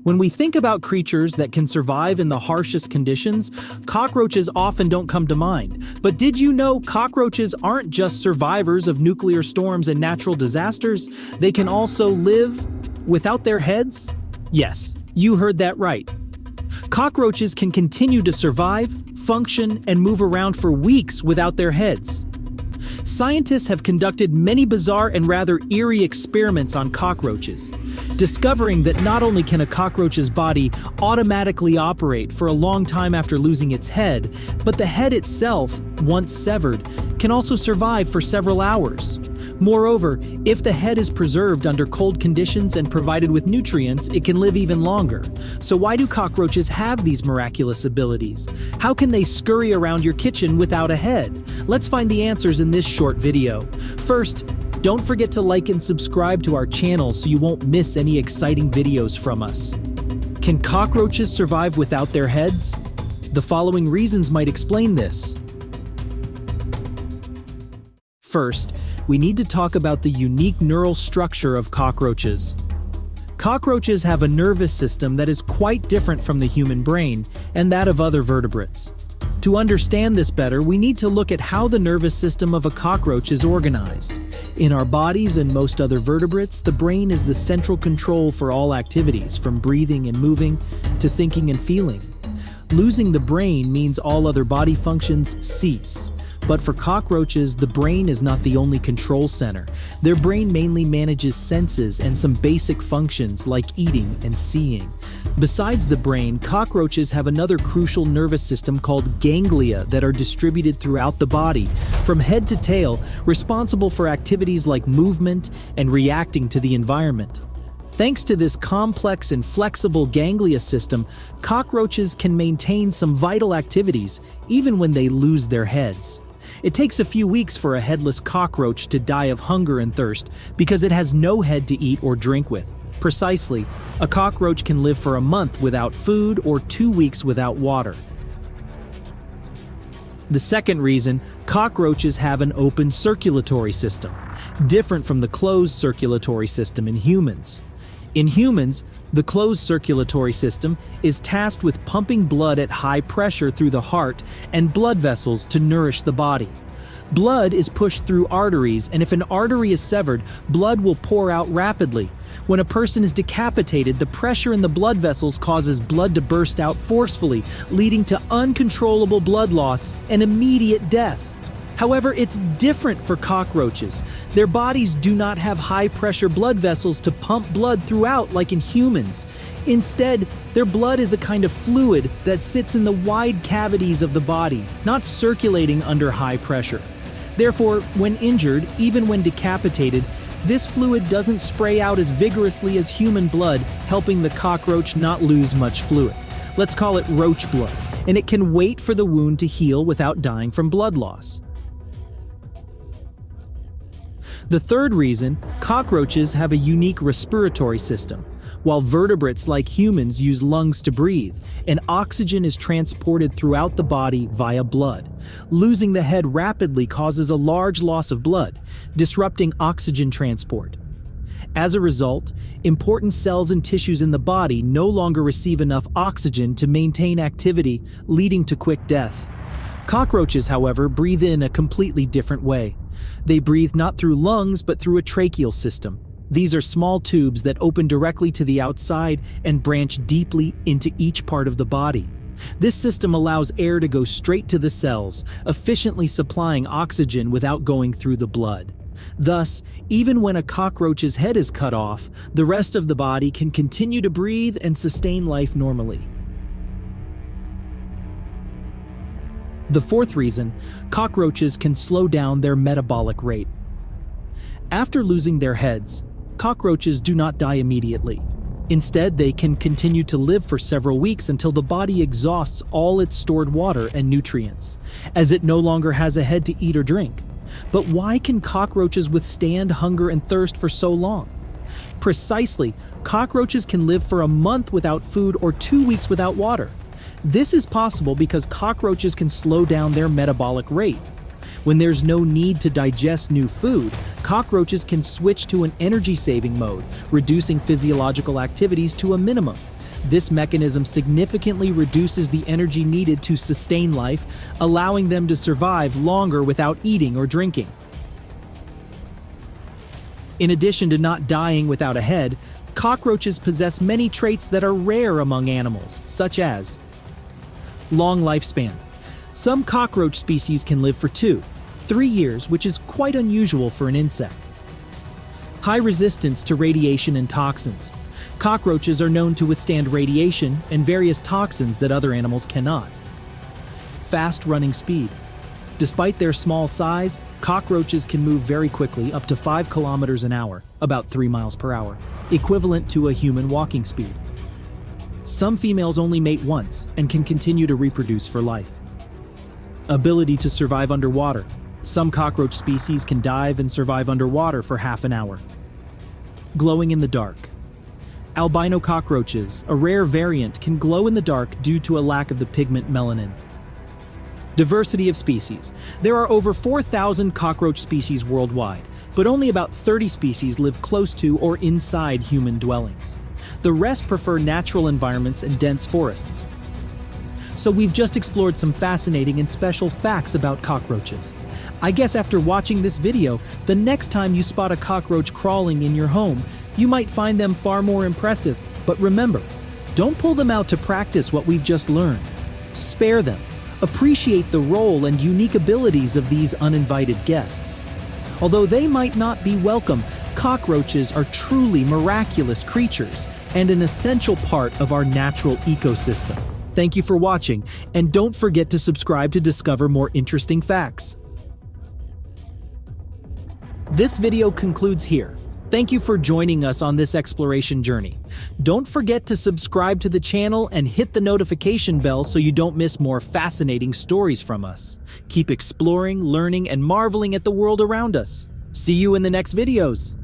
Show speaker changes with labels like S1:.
S1: When we think about creatures that can survive in the harshest conditions, cockroaches often don't come to mind. But did you know cockroaches aren't just survivors of nuclear storms and natural disasters? They can also live without their heads? Yes, you heard that right. Cockroaches can continue to survive, function, and move around for weeks without their heads. Scientists have conducted many bizarre and rather eerie experiments on cockroaches, discovering that not only can a cockroach's body automatically operate for a long time after losing its head, but the head itself, once severed, can also survive for several hours. Moreover, if the head is preserved under cold conditions and provided with nutrients, it can live even longer. So why do cockroaches have these miraculous abilities? How can they scurry around your kitchen without a head? Let's find the answers in this short video. First, don't forget to like and subscribe to our channel so you won't miss any exciting videos from us. Can cockroaches survive without their heads? The following reasons might explain this. First, we need to talk about the unique neural structure of cockroaches. Cockroaches have a nervous system that is quite different from the human brain and that of other vertebrates. To understand this better, we need to look at how the nervous system of a cockroach is organized. In our bodies and most other vertebrates, the brain is the central control for all activities, from breathing and moving to thinking and feeling. Losing the brain means all other body functions cease. But for cockroaches, the brain is not the only control center. Their brain mainly manages senses and some basic functions like eating and seeing. Besides the brain, cockroaches have another crucial nervous system called ganglia that are distributed throughout the body, from head to tail, responsible for activities like movement and reacting to the environment. Thanks to this complex and flexible ganglia system, cockroaches can maintain some vital activities even when they lose their heads. It takes a few weeks for a headless cockroach to die of hunger and thirst because it has no head to eat or drink with. Precisely, a cockroach can live for a month without food or 2 weeks without water. The second reason, cockroaches have an open circulatory system, different from the closed circulatory system in humans. In humans, the closed circulatory system is tasked with pumping blood at high pressure through the heart and blood vessels to nourish the body. Blood is pushed through arteries, and if an artery is severed, blood will pour out rapidly. When a person is decapitated, the pressure in the blood vessels causes blood to burst out forcefully, leading to uncontrollable blood loss and immediate death. However, it's different for cockroaches. Their bodies do not have high-pressure blood vessels to pump blood throughout like in humans. Instead, their blood is a kind of fluid that sits in the wide cavities of the body, not circulating under high pressure. Therefore, when injured, even when decapitated, this fluid doesn't spray out as vigorously as human blood, helping the cockroach not lose much fluid. Let's call it roach blood, and it can wait for the wound to heal without dying from blood loss. The third reason, cockroaches have a unique respiratory system. While vertebrates like humans use lungs to breathe, and oxygen is transported throughout the body via blood. Losing the head rapidly causes a large loss of blood, disrupting oxygen transport. As a result, important cells and tissues in the body no longer receive enough oxygen to maintain activity, leading to quick death. Cockroaches, however, breathe in a completely different way. They breathe not through lungs, but through a tracheal system. These are small tubes that open directly to the outside and branch deeply into each part of the body. This system allows air to go straight to the cells, efficiently supplying oxygen without going through the blood. Thus, even when a cockroach's head is cut off, the rest of the body can continue to breathe and sustain life normally. The fourth reason, cockroaches can slow down their metabolic rate. After losing their heads, cockroaches do not die immediately. Instead, they can continue to live for several weeks until the body exhausts all its stored water and nutrients, as it no longer has a head to eat or drink. But why can cockroaches withstand hunger and thirst for so long? Precisely, cockroaches can live for a month without food or 2 weeks without water. This is possible because cockroaches can slow down their metabolic rate. When there's no need to digest new food, cockroaches can switch to an energy-saving mode, reducing physiological activities to a minimum. This mechanism significantly reduces the energy needed to sustain life, allowing them to survive longer without eating or drinking. In addition to not dying without a head, cockroaches possess many traits that are rare among animals, such as long lifespan. Some cockroach species can live for 2-3 years, which is quite unusual for an insect. High resistance to radiation and toxins. Cockroaches are known to withstand radiation and various toxins that other animals cannot. Fast running speed. Despite their small size, cockroaches can move very quickly, up to 5 kilometers an hour, about 3 miles per hour, equivalent to a human walking speed. Some females only mate once and can continue to reproduce for life. Ability to survive underwater. Some cockroach species can dive and survive underwater for half an hour. Glowing in the dark. Albino cockroaches, a rare variant, can glow in the dark due to a lack of the pigment melanin. Diversity of species. There are over 4,000 cockroach species worldwide, but only about 30 species live close to or inside human dwellings. The rest prefer natural environments and dense forests. So we've just explored some fascinating and special facts about cockroaches. I guess after watching this video, the next time you spot a cockroach crawling in your home, you might find them far more impressive. But remember, don't pull them out to practice what we've just learned. Spare them. Appreciate the role and unique abilities of these uninvited guests. Although they might not be welcome, cockroaches are truly miraculous creatures and an essential part of our natural ecosystem. Thank you for watching, and don't forget to subscribe to discover more interesting facts. This video concludes here. Thank you for joining us on this exploration journey. Don't forget to subscribe to the channel and hit the notification bell so you don't miss more fascinating stories from us. Keep exploring, learning, and marveling at the world around us. See you in the next videos.